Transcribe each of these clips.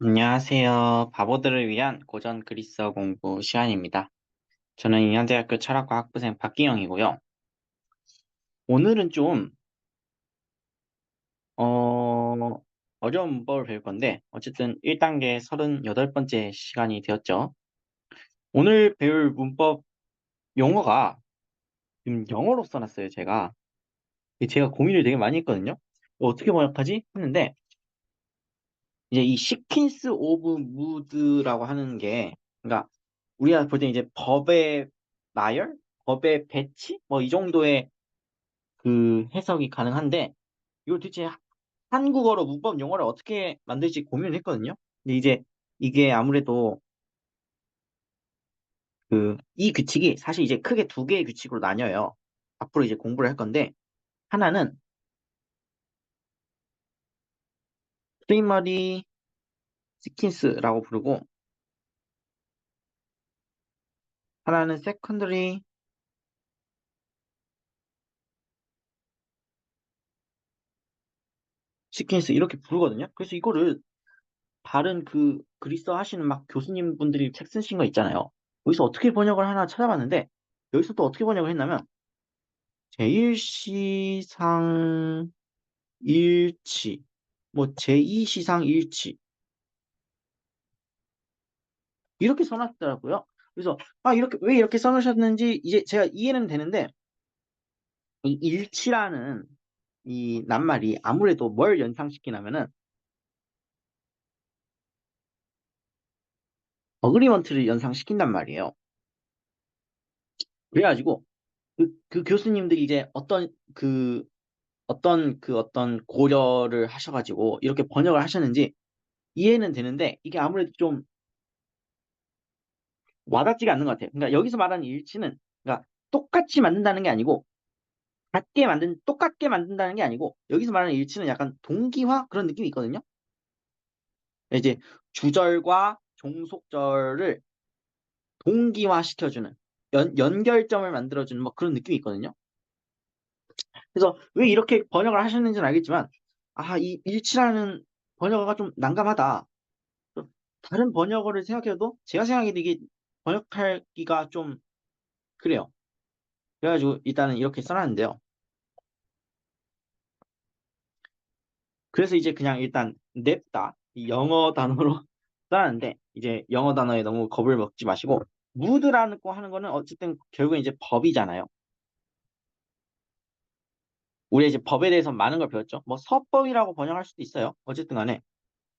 안녕하세요. 바보들을 위한 고전 그리스어 공부 시간입니다. 저는 인하대학교 철학과 학부생 박기영이고요. 오늘은 좀 어려운 문법을 배울 건데 어쨌든 1단계 38번째 시간이 되었죠. 오늘 배울 문법 용어가 지금 영어로 써놨어요, 제가. 제가 고민을 되게 많이 했거든요. 어떻게 번역하지? 했는데 이제 이 시퀸스 오브 무드라고 하는 게, 그러니까 우리가 볼 때 이제 법의 나열, 법의 배치, 뭐 이 정도의 그 해석이 가능한데, 이걸 도대체 한국어로 문법 용어를 어떻게 만들지 고민을 했거든요. 근데 이제 이게 아무래도 이 규칙이 사실 이제 크게 두 개의 규칙으로 나뉘어요. 앞으로 이제 공부를 할 건데, 하나는 프리머리 시킨스라고 부르고, 하나는 세컨더리 시킨스 이렇게 부르거든요. 그래서 이거를 다른 그리스어 하시는 막 교수님 분들이 책 쓰신 거 있잖아요. 여기서 어떻게 번역을 하나 찾아봤는데, 여기서 또 어떻게 번역을 했냐면, 제1시상 일치, 뭐 제2시상 일치, 이렇게 써놨더라고요. 그래서, 왜 이렇게 써놓으셨는지 이제 제가 이해는 되는데, 이 일치라는 이 낱말이 아무래도 뭘 연상시키냐면은, 어그리먼트를 연상시킨단 말이에요. 그래가지고, 그 교수님들이 이제 어떤 고려를 하셔가지고 이렇게 번역을 하셨는지 이해는 되는데 이게 아무래도 좀 와닿지가 않는 것 같아요. 그러니까 여기서 말하는 일치는 그러니까 똑같이 만든다는 게 아니고 똑같게 만든다는 게 아니고 여기서 말하는 일치는 약간 동기화 그런 느낌이 있거든요. 이제 주절과 종속절을 동기화 시켜주는 연결점을 만들어주는 뭐 그런 느낌이 있거든요. 그래서 왜 이렇게 번역을 하셨는지는 알겠지만 이 일치라는 번역어가 좀 난감하다. 다른 번역어를 생각해도 제가 생각해도 이게 번역하기가 좀 그래요. 그래가지고 일단은 이렇게 써놨는데요. 그래서 이제 그냥 일단 냅다 이 영어 단어로 써놨는데 이제 영어 단어에 너무 겁을 먹지 마시고 무드라는 거 하는 거는 어쨌든 결국엔 이제 법이잖아요. 우리 이제 법에 대해서 많은 걸 배웠죠. 뭐 서법이라고 번역할 수도 있어요. 어쨌든 간에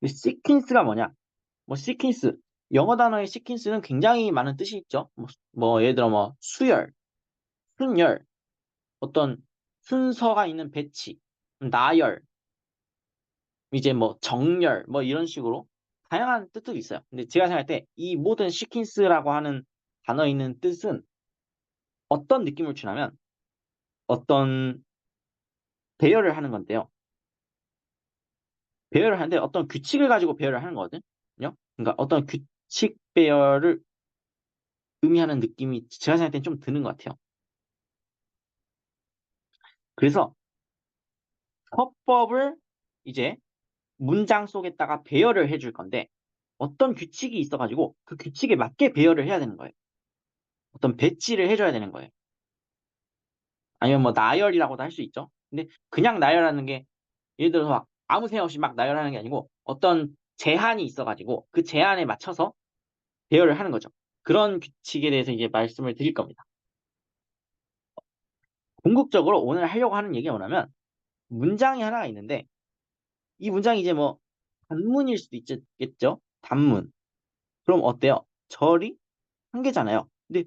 시퀀스가 뭐냐? 뭐 시퀀스 영어 단어의 시퀀스는 굉장히 많은 뜻이 있죠. 뭐 예를 들어 뭐 수열, 순열 어떤 순서가 있는 배치, 나열, 이제 뭐 정열, 뭐 이런 식으로 다양한 뜻들이 있어요. 근데 제가 생각할 때 이 모든 시킨스라고 하는 단어에 있는 뜻은 어떤 느낌을 주냐면 어떤 배열을 하는 건데요. 배열을 하는데 어떤 규칙을 가지고 배열을 하는 거거든요. 그러니까 어떤 규칙 배열을 의미하는 느낌이 제가 생각할 땐 좀 드는 것 같아요. 그래서 서법을 이제 문장 속에다가 배열을 해줄 건데 어떤 규칙이 있어가지고 그 규칙에 맞게 배열을 해야 되는 거예요. 어떤 배치를 해줘야 되는 거예요. 아니면 뭐 나열이라고도 할 수 있죠. 근데 그냥 나열하는 게 예를 들어서 막 아무 생각 없이 막 나열하는 게 아니고 어떤 제한이 있어가지고 그 제한에 맞춰서 배열을 하는 거죠. 그런 규칙에 대해서 이제 말씀을 드릴 겁니다. 궁극적으로 오늘 하려고 하는 얘기가 뭐냐면 문장이 하나가 있는데 이 문장이 이제 뭐 단문일 수도 있겠죠. 단문. 그럼 어때요? 절이 한 개잖아요. 근데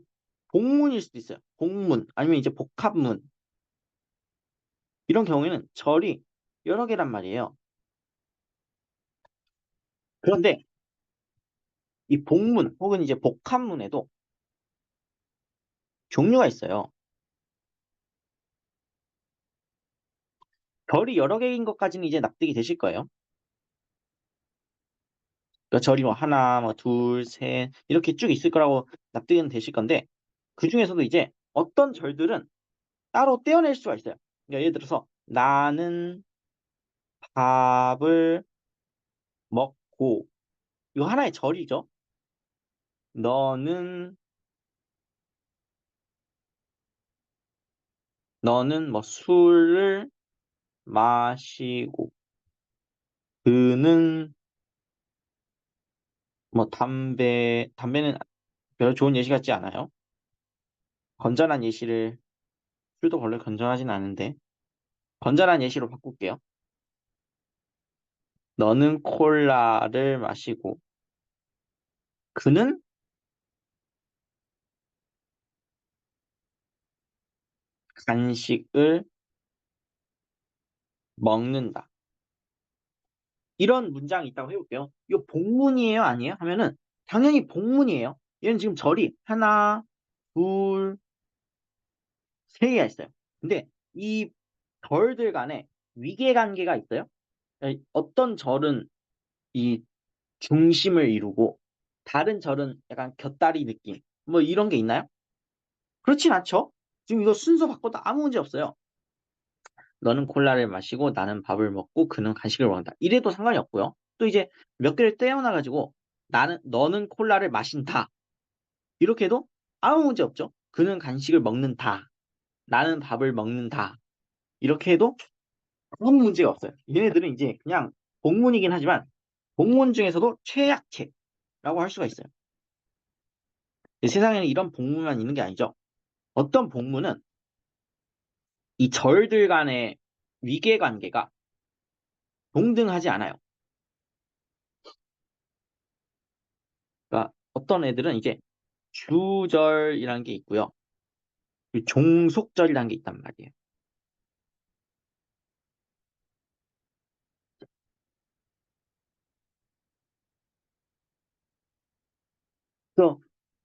복문일 수도 있어요. 복문 아니면 이제 복합문 이런 경우에는 절이 여러 개란 말이에요. 그런데 이 복문 혹은 이제 복합문에도 종류가 있어요. 절이 여러 개인 것까지는 이제 납득이 되실 거예요. 그러니까 절이 뭐 하나, 뭐 둘, 셋 이렇게 쭉 있을 거라고 납득은 되실 건데 그 중에서도 이제 어떤 절들은 따로 떼어낼 수가 있어요. 그러니까 예를 들어서 나는 밥을 먹고 이거 하나의 절이죠. 너는, 너는 뭐 술을 마시고, 그는 뭐 담배는 별로 좋은 예시 같지 않아요? 건전한 예시를, 술도 원래 건전하진 않은데, 건전한 예시로 바꿀게요. 너는 콜라를 마시고, 그는 간식을 먹는다. 이런 문장이 있다고 해볼게요. 이거 복문이에요? 아니에요? 하면은, 당연히 복문이에요. 얘는 지금 절이 하나, 둘, 세 개가 있어요. 근데 이 절들 간에 위계관계가 있어요. 어떤 절은 이 중심을 이루고 다른 절은 약간 곁다리 느낌 뭐 이런 게 있나요? 그렇진 않죠. 지금 이거 순서 바꿔도 아무 문제 없어요. 너는 콜라를 마시고 나는 밥을 먹고 그는 간식을 먹는다. 이래도 상관이 없고요. 또 이제 몇 개를 떼어놔가지고 너는 콜라를 마신다. 이렇게 해도 아무 문제 없죠. 그는 간식을 먹는다. 나는 밥을 먹는다. 이렇게 해도 아무 문제가 없어요. 얘네들은 이제 그냥 복문이긴 하지만 복문 중에서도 최약체라고 할 수가 있어요. 세상에는 이런 복문만 있는 게 아니죠. 어떤 복문은 이 절들 간의 위계관계가 동등하지 않아요. 그러니까 어떤 애들은 이제 주절이라는 게 있고요. 그리고 종속절이라는 게 있단 말이에요. 그래서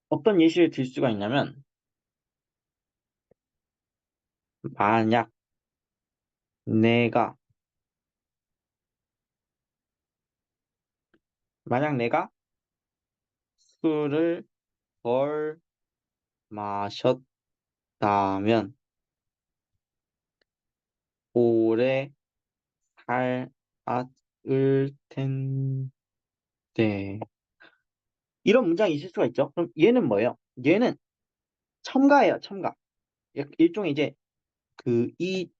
어떤 예시를 들 수가 있냐면 만약 내가 만약 내가 술을 덜 마셨다면 오래 살았을 텐데. 이런 문장이 있을 수가 있죠. 그럼 얘는 뭐예요? 얘는 첨가예요, 첨가. 일종의 이제 이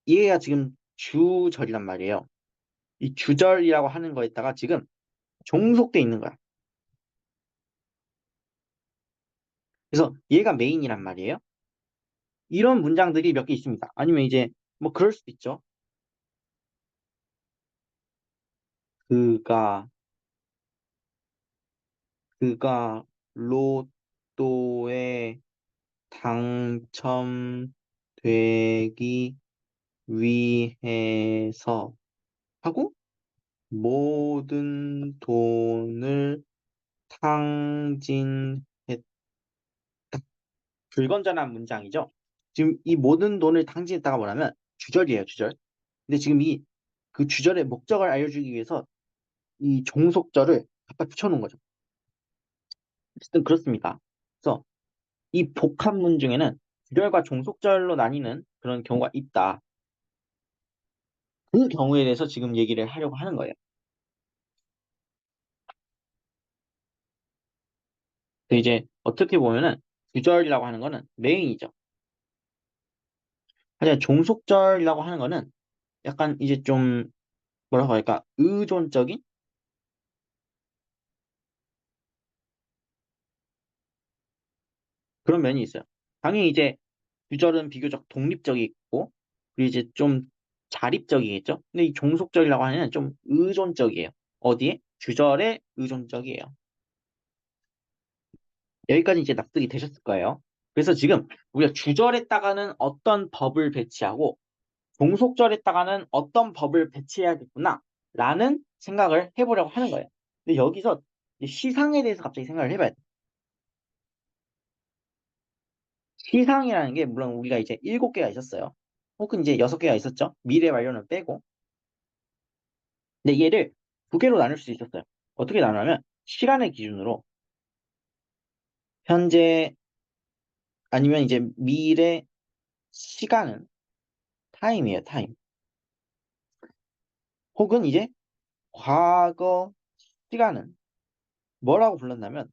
얘가 지금 주절이란 말이에요. 이 주절이라고 하는 거에다가 지금 종속돼 있는 거야. 그래서 얘가 메인이란 말이에요. 이런 문장들이 몇 개 있습니다. 아니면 이제 뭐 그럴 수도 있죠. 그가 그가 로또에 당첨되기 위해서 하고 모든 돈을 탕진했다. 불건전한 문장이죠. 지금 이 모든 돈을 탕진했다가 뭐냐면 주절이에요, 주절. 근데 지금 그 주절의 목적을 알려주기 위해서 이 종속절을 갖다 붙여놓은 거죠. 어쨌든 그렇습니다. 그래서 이 복합문 중에는 주절과 종속절로 나뉘는 그런 경우가 있다. 그 경우에 대해서 지금 얘기를 하려고 하는 거예요. 근데 이제 어떻게 보면은 주절이라고 하는 거는 메인이죠. 하지만 종속절이라고 하는 거는 약간 이제 좀 뭐라고 할까 의존적인 그런 면이 있어요. 당연히 이제 주절은 비교적 독립적이고 그리고 이제 좀 자립적이겠죠. 근데 이 종속절이라고 하는 좀 의존적이에요. 어디에? 주절에 의존적이에요. 여기까지 이제 납득이 되셨을 거예요. 그래서 지금 우리가 주절에다가는 어떤 법을 배치하고 종속절에다가는 어떤 법을 배치해야겠구나 라는 생각을 해보려고 하는 거예요. 근데 여기서 이제 시상에 대해서 갑자기 생각을 해봐야 돼. 시상이라는 게 물론 우리가 이제 7개가 있었어요. 혹은 이제 6개가 있었죠. 미래 완료는 빼고. 근데 얘를 2개로 나눌 수 있었어요. 어떻게 나누냐면 시간의 기준으로 현재 아니면 이제 미래 시간은 타임이에요, 타임. 혹은 이제 과거 시간은 뭐라고 불렀냐면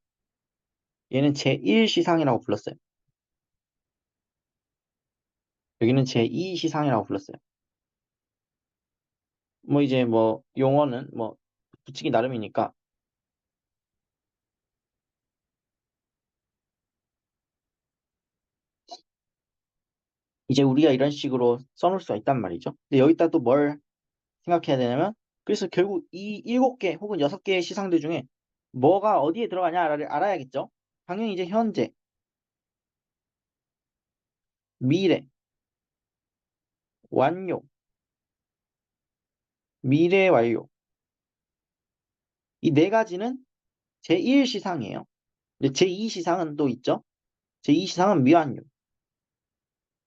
얘는 제1시상이라고 불렀어요. 여기는 제2시상이라고 불렀어요. 뭐 이제 뭐 용어는 뭐 붙이기 나름이니까 이제 우리가 이런 식으로 써놓을 수가 있단 말이죠. 근데 여기다 또 뭘 생각해야 되냐면 그래서 결국 이 7개 혹은 6개의 시상들 중에 뭐가 어디에 들어가냐를 알아야겠죠. 당연히 이제 현재, 미래, 완료, 미래 완료. 이 네 가지는 제1시상이에요. 근데 제2시상은 또 있죠. 제2시상은 미완료,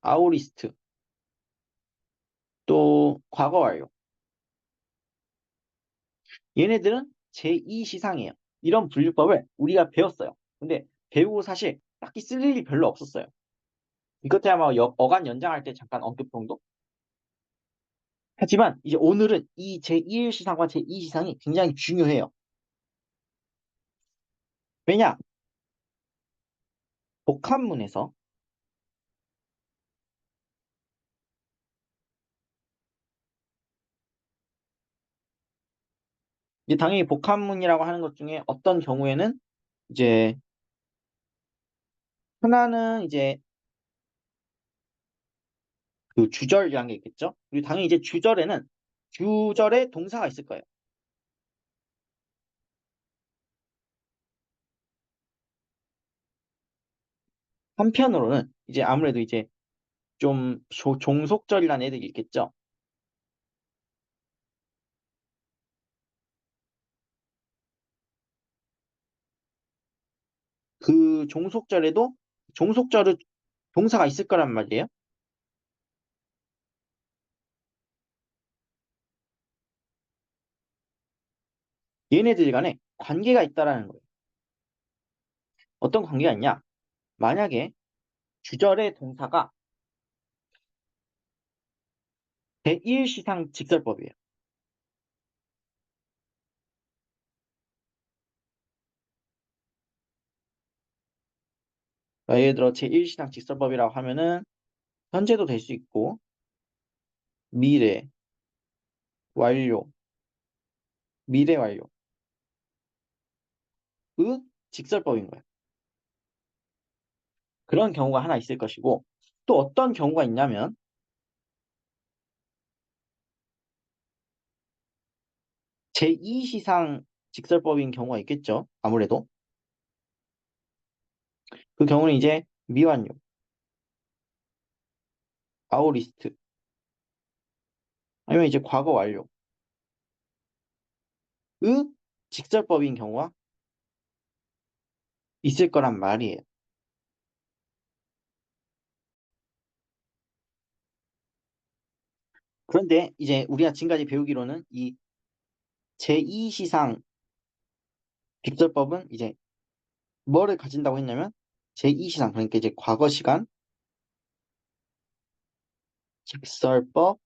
아우리스트, 또 과거 완료. 얘네들은 제2시상이에요. 이런 분류법을 우리가 배웠어요. 근데 배우고 사실 딱히 쓸 일이 별로 없었어요. 이것도 아마 어간 연장할 때 잠깐 언급 정도? 하지만 이제 오늘은 이 제1시상과 제2시상이 굉장히 중요해요. 왜냐? 복합문에서 이제 당연히 복합문이라고 하는 것 중에 어떤 경우에는 이제 하나는 이제 그 주절이라는 게 있겠죠. 그리고 당연히 이제 주절에는 주절에 동사가 있을 거예요. 한편으로는 이제 아무래도 이제 좀 종속절이라는 애들이 있겠죠. 그 종속절에도 종속절은 동사가 있을 거란 말이에요. 얘네들 간에 관계가 있다라는 거예요. 어떤 관계가 있냐? 만약에 주절의 동사가 제1시상 직설법이에요. 그러니까 예를 들어 제1시상 직설법이라고 하면은 현재도 될 수 있고 미래, 완료, 미래 완료 그 직설법인 거예요. 그런 경우가 하나 있을 것이고 또 어떤 경우가 있냐면 제2시상 직설법인 경우가 있겠죠. 아무래도 그 경우는 이제 미완료, 아우리스트 아니면 이제 과거 완료 그 직설법인 경우가 있을 거란 말이에요. 그런데 이제 우리가 지금까지 배우기로는 이 제2시상 직설법은 이제 뭐를 가진다고 했냐면 제2시상 그러니까 이제 과거 시간 직설법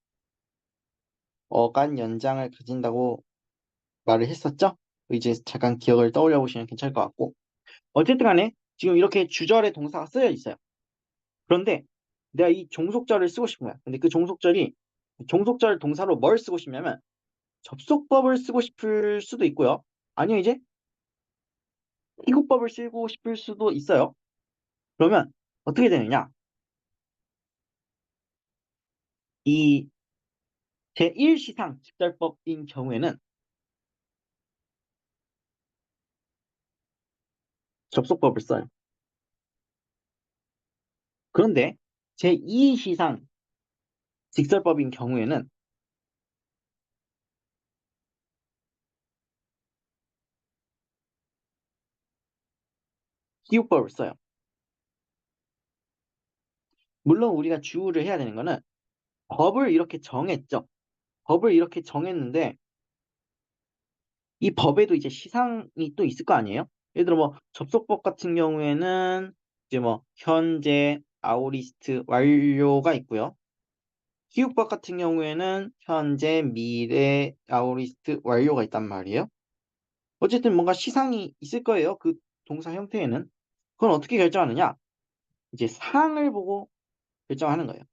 어간 연장을 가진다고 말을 했었죠. 이제 잠깐 기억을 떠올려 보시면 괜찮을 것 같고 어쨌든 간에 지금 이렇게 주절의 동사가 쓰여 있어요. 그런데 내가 이 종속절을 쓰고 싶은 거야. 근데 그 종속절이 종속절 동사로 뭘 쓰고 싶냐면 접속법을 쓰고 싶을 수도 있고요. 아니면 이제 희구법을 쓰고 싶을 수도 있어요. 그러면 어떻게 되느냐? 이 제1시상 직설법인 경우에는 접속법을 써요. 그런데 제2시상 직설법인 경우에는 희구법을 써요. 물론 우리가 주의를 해야 되는 거는 법을 이렇게 정했죠. 법을 이렇게 정했는데 이 법에도 이제 시상이 또 있을 거 아니에요? 예를 들어 뭐 접속법 같은 경우에는 이제 뭐 현재, 아우리스트, 완료가 있고요. 희육법 같은 경우에는 현재, 미래, 아우리스트, 완료가 있단 말이에요. 어쨌든 뭔가 시상이 있을 거예요. 그 동사 형태에는. 그건 어떻게 결정하느냐? 이제 상을 보고 결정하는 거예요.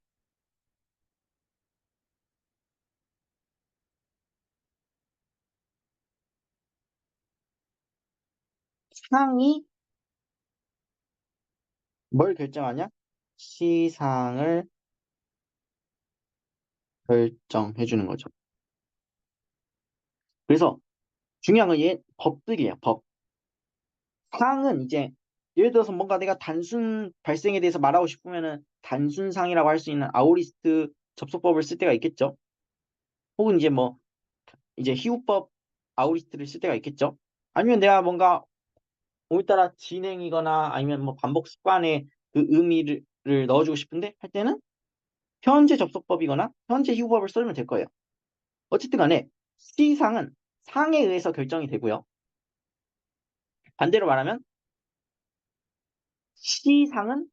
상이 뭘 결정하냐? 시상을 결정해 주는 거죠. 그래서 중요한 건 법들이에요. 법. 상은 이제 예를 들어서 뭔가 내가 단순 발생에 대해서 말하고 싶으면은 단순상이라고 할 수 있는 아우리스트 접속법을 쓸 때가 있겠죠. 혹은 이제 뭐 이제 희우법 아우리스트를 쓸 때가 있겠죠. 아니면 내가 뭔가 오늘따라 진행이거나 아니면 뭐 반복 습관에 그 의미를 넣어주고 싶은데 할 때는 현재 접속법이거나 현재 희우법을 써주면 될 거예요. 어쨌든 간에 시상은 상에 의해서 결정이 되고요. 반대로 말하면 시상은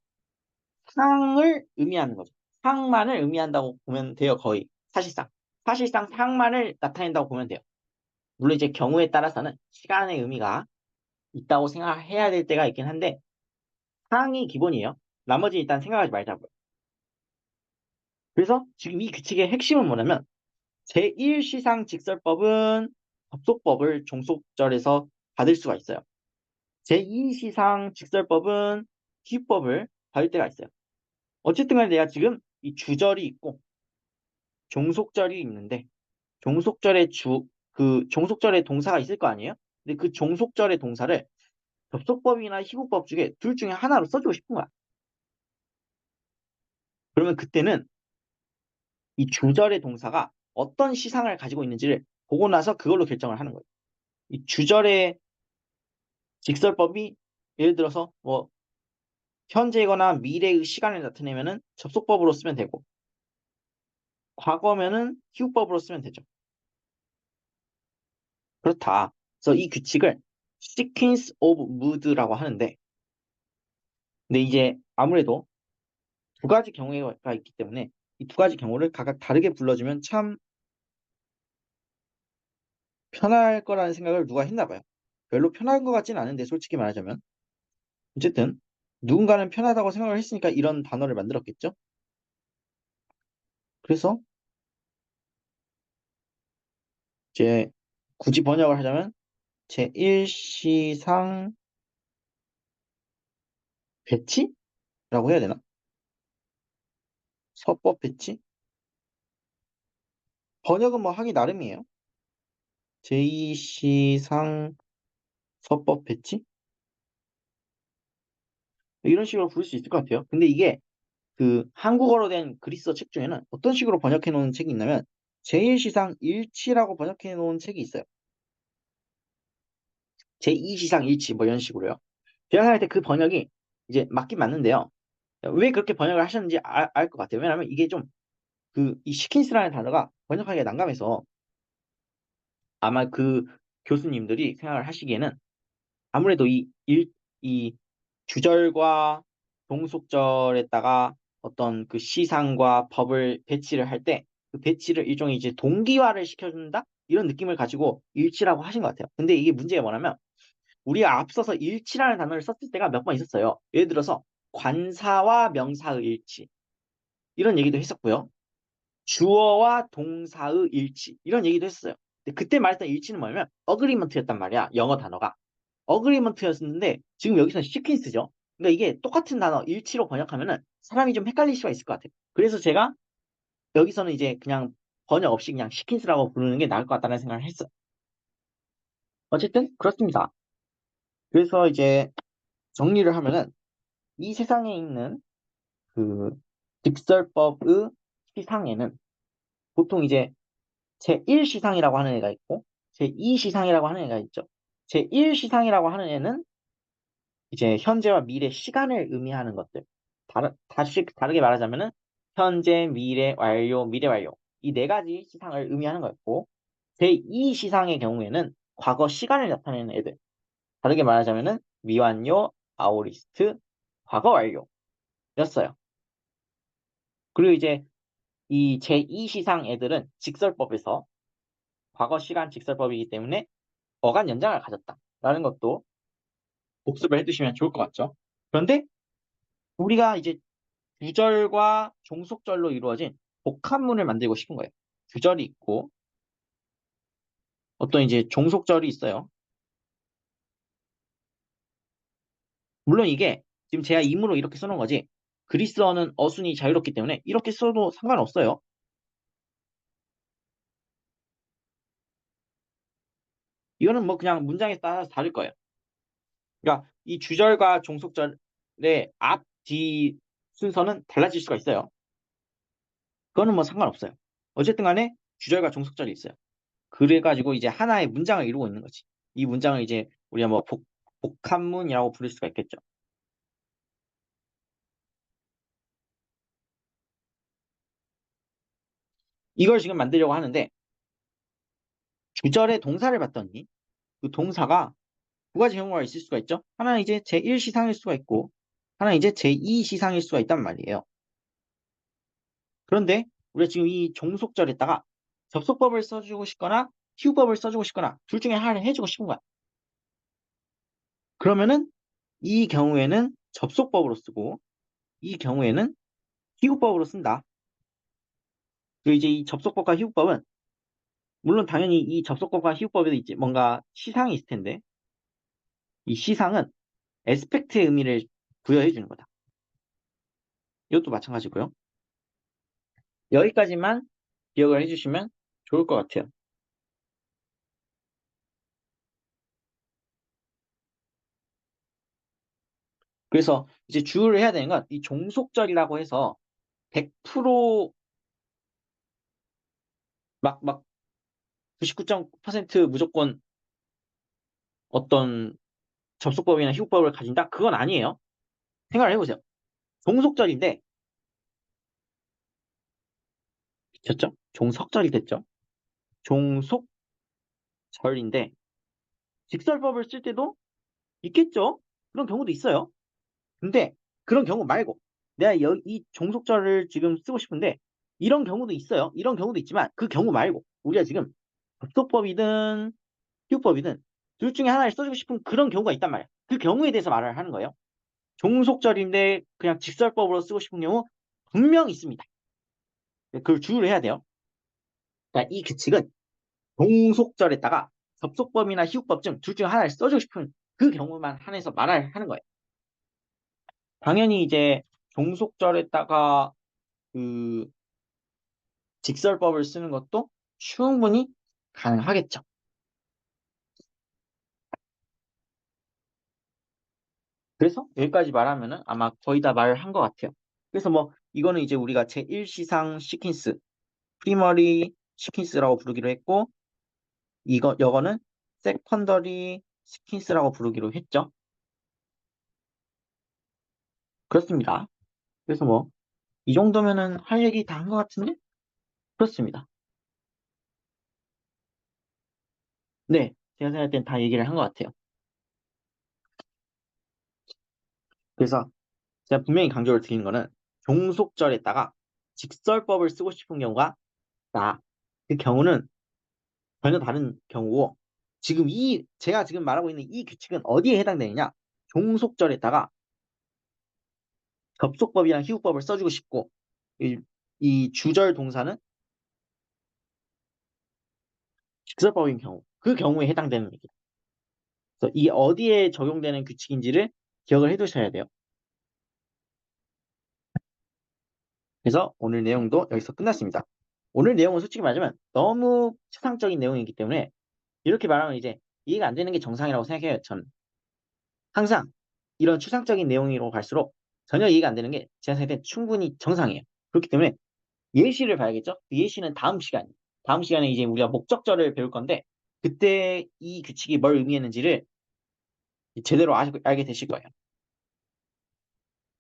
상을 의미하는 거죠. 상만을 의미한다고 보면 돼요, 거의. 사실상. 사실상 상만을 나타낸다고 보면 돼요. 물론 이제 경우에 따라서는 시간의 의미가 있다고 생각해야 될 때가 있긴 한데, 상이 기본이에요. 나머지 일단 생각하지 말자고요. 그래서 지금 이 규칙의 핵심은 뭐냐면, 제1시상 직설법은 접속법을 종속절에서 받을 수가 있어요. 제2시상 직설법은 기법을 받을 때가 있어요. 어쨌든 간에 내가 지금 이 주절이 있고 종속절이 있는데 종속절의 종속절의 동사가 있을 거 아니에요? 근데 그 종속절의 동사를 접속법이나 희곡법 중에 둘 중에 하나로 써주고 싶은 거야. 그러면 그때는 이 주절의 동사가 어떤 시상을 가지고 있는지를 보고 나서 그걸로 결정을 하는 거예요. 이 주절의 직설법이 예를 들어서 뭐 현재거나 미래의 시간을 나타내면은 접속법으로 쓰면 되고 과거면은 희곡법으로 쓰면 되죠. 그렇다. 그래서 이 규칙을 sequence of mood라고 하는데 근데 이제 아무래도 두 가지 경우가 있기 때문에 이 두 가지 경우를 각각 다르게 불러주면 참 편할 거라는 생각을 누가 했나 봐요. 별로 편한 것 같진 않은데 솔직히 말하자면 어쨌든 누군가는 편하다고 생각을 했으니까 이런 단어를 만들었겠죠. 그래서 이제 굳이 번역을 하자면 제1시상 배치라고 해야 되나? 서법 배치? 번역은 뭐 하기 나름이에요. 제2시상 서법 배치? 이런 식으로 부를 수 있을 것 같아요. 근데 이게 그 한국어로 된 그리스어 책 중에는 어떤 식으로 번역해 놓은 책이 있냐면 제1시상 일치라고 번역해 놓은 책이 있어요. 제2시상 일치 뭐 이런 식으로요. 제가 생각할 때 그 번역이 이제 맞긴 맞는데요. 왜 그렇게 번역을 하셨는지 알 것 같아요. 왜냐하면 이게 좀 이 시킨스라는 단어가 번역하기가 난감해서 아마 그 교수님들이 생각을 하시기에는 아무래도 이 주절과 종속절에다가 어떤 그 시상과 법을 배치를 할 때 그 배치를 일종의 이제 동기화를 시켜준다? 이런 느낌을 가지고 일치라고 하신 것 같아요. 근데 이게 문제가 뭐냐면 우리가 앞서서 일치라는 단어를 썼을 때가 몇 번 있었어요. 예를 들어서 관사와 명사의 일치 이런 얘기도 했었고요. 주어와 동사의 일치 이런 얘기도 했었어요. 근데 그때 말했던 일치는 뭐냐면 어그리먼트였단 말이야. 영어 단어가. 어그리먼트였는데 지금 여기서는 시퀀스죠. 그러니까 이게 똑같은 단어 일치로 번역하면은 사람이 좀 헷갈릴 수가 있을 것 같아요. 그래서 제가 여기서는 이제 그냥 번역 없이 그냥 시퀀스라고 부르는 게 나을 것 같다는 생각을 했어. 어쨌든 그렇습니다. 그래서 이제 정리를 하면은 이 세상에 있는 그 직설법의 시상에는 보통 이제 제1시상이라고 하는 애가 있고 제2시상이라고 하는 애가 있죠. 제1시상이라고 하는 애는 이제 현재와 미래 시간을 의미하는 것들. 다시 다르게 말하자면은 현재, 미래, 완료, 미래 완료. 이 네 가지 시상을 의미하는 거였고 제2 시상의 경우에는 과거 시간을 나타내는 애들. 다르게 말하자면은 미완료, 아오리스트, 과거 완료였어요. 그리고 이제 이 제2 시상 애들은 직설법에서 과거 시간 직설법이기 때문에 어간 연장을 가졌다라는 것도 복습을 해두시면 좋을 것 같죠. 그런데 우리가 이제 주절과 종속절로 이루어진 복합문을 만들고 싶은 거예요. 주절이 있고 어떤 이제 종속절이 있어요. 물론 이게 지금 제가 임으로 이렇게 써놓은 거지 그리스어는 어순이 자유롭기 때문에 이렇게 써도 상관없어요. 이거는 뭐 그냥 문장에 따라서 다를 거예요. 그러니까 이 주절과 종속절의 앞, 뒤 순서는 달라질 수가 있어요. 그거는 뭐 상관없어요. 어쨌든 간에 주절과 종속절이 있어요. 그래가지고 이제 하나의 문장을 이루고 있는 거지. 이 문장을 이제 우리가 뭐 복합문이라고 부를 수가 있겠죠. 이걸 지금 만들려고 하는데 주절의 동사를 봤더니 그 동사가 두 가지 경우가 있을 수가 있죠. 하나는 이제 제1시상일 수가 있고 하나는 이제 제2시상일 수가 있단 말이에요. 그런데 우리가 지금 이 종속절에다가 접속법을 써주고 싶거나 휴법을 써주고 싶거나 둘 중에 하나를 해주고 싶은 거야. 그러면은 이 경우에는 접속법으로 쓰고 이 경우에는 희구법으로 쓴다. 그리고 이제 이 접속법과 희구법은 물론 당연히 이 접속법과 희구법에도 이제 뭔가 시상이 있을 텐데 이 시상은 에스펙트의 의미를 부여해 주는 거다. 이것도 마찬가지고요. 여기까지만 기억을 해주시면 좋을 것 같아요. 그래서 이제 주의를 해야 되는 건 이 종속절이라고 해서 100%막 99% 무조건 어떤 접속법이나 희곡법을 가진다? 그건 아니에요. 생각을 해보세요. 종속절인데, 됐죠? 종석절이 됐죠? 종속절인데, 직설법을 쓸 때도 있겠죠? 그런 경우도 있어요. 근데 그런 경우 말고, 내가 이 종속절을 지금 쓰고 싶은데, 이런 경우도 있어요. 이런 경우도 있지만, 그 경우 말고, 우리가 지금 접속법이든 희곡법이든 둘 중에 하나를 써주고 싶은 그런 경우가 있단 말이야. 그 경우에 대해서 말을 하는 거예요. 종속절인데 그냥 직설법으로 쓰고 싶은 경우 분명히 있습니다. 그걸 주의를 해야 돼요. 그러니까 이 규칙은 종속절에다가 접속법이나 희곡법 중 둘 중 하나를 써주고 싶은 그 경우만 한해서 말을 하는 거예요. 당연히 이제 종속절에다가 그 직설법을 쓰는 것도 충분히 가능하겠죠. 그래서 여기까지 말하면은 아마 거의 다 말을 한 것 같아요. 그래서 뭐 이거는 이제 우리가 제1시상 시퀀스, 프리머리 시퀀스라고 부르기로 했고 이거는 세컨더리 시퀀스라고 부르기로 했죠. 그렇습니다. 그래서 뭐 이 정도면은 할 얘기 다 한 것 같은데? 그렇습니다. 네, 제가 생각할 땐 다 얘기를 한 것 같아요. 그래서 제가 분명히 강조를 드리는 거는 종속절에다가 직설법을 쓰고 싶은 경우가 나. 그 경우는 전혀 다른 경우고 지금 제가 지금 말하고 있는 이 규칙은 어디에 해당되느냐? 종속절에다가 접속법이랑 희구법을 써주고 싶고 이, 이 주절 동사는 직설법인 경우 그 경우에 해당되는 얘기다. 그래서 이 어디에 적용되는 규칙인지를 기억을 해두셔야 돼요. 그래서 오늘 내용도 여기서 끝났습니다. 오늘 내용은 솔직히 말하자면 너무 추상적인 내용이기 때문에 이렇게 말하면 이제 이해가 안 되는 게 정상이라고 생각해요. 저는 항상 이런 추상적인 내용으로 갈수록 전혀 이해가 안 되는 게 제가 생각할 때 충분히 정상이에요. 그렇기 때문에 예시를 봐야겠죠? 그 예시는 다음 시간에 이제 우리가 목적절을 배울 건데 그때 이 규칙이 뭘 의미했는지를 제대로 알게 되실 거예요.